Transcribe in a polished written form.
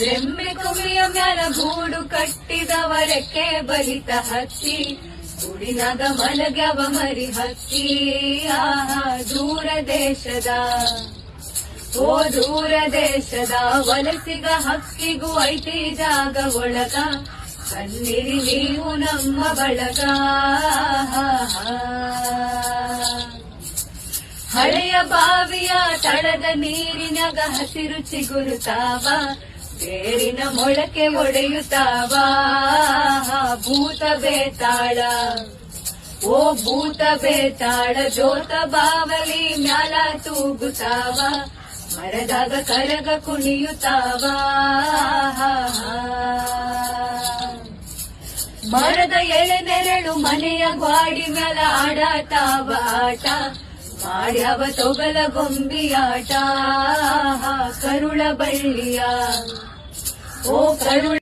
ರೆಮ್ಮೆ ಕೊಮೆಯ ಮ್ಯಾಲ ಗೂಡು ಕಟ್ಟಿದವರಕ್ಕೆ ಬಲಿತ ಹಕ್ಕಿ ಕುಡಿನಾಗ ಮಲಗ್ಯವ ಮರಿ ಹಕ್ಕಿ ದೂರ ದೇಶದ ದೂರ ದೇಶದ ವಲಸಿಗ ಹಕ್ಕಿಗೂ ಐತಿ ಜಾಗ ಒಳಗ ಕಣ್ಣಿರಿ ನೀವು ನಮ್ಮ ಬಳಗ ಹಳೆಯ ಬಾವಿಯ ತಳದ ನೀರಿನಾಗ ಹಸಿರು ಚಿಗುರುತ್ತಾವ ಬೇರಿನ ಮೊಳಕೆ ಒಡೆಯುತ್ತಾವ ಭೂತ ಬೇತಾಳ ಓ ಭೂತ ಬೇತಾಳ ಜೋತ ಬಾವಲಿ ಮ್ಯಾಲ ತೂಗುತ್ತಾವ ಮರದಾಗ ಕರಗ ಕುಣಿಯುತ್ತಾವ ಮರದ ಎಳೆನೆರಳು ಮನೆಯ ಗ್ವಾಡಿ ಮ್ಯಾಲ ಆಡತಾವ ಆಟ ಮಾಡ್ಯಾವ ತೊಗಲ ಗೊಂಬಿಯಾಟ ಕರುಳ ಬಳ್ಳಿಯ ಓ ಕರುಳ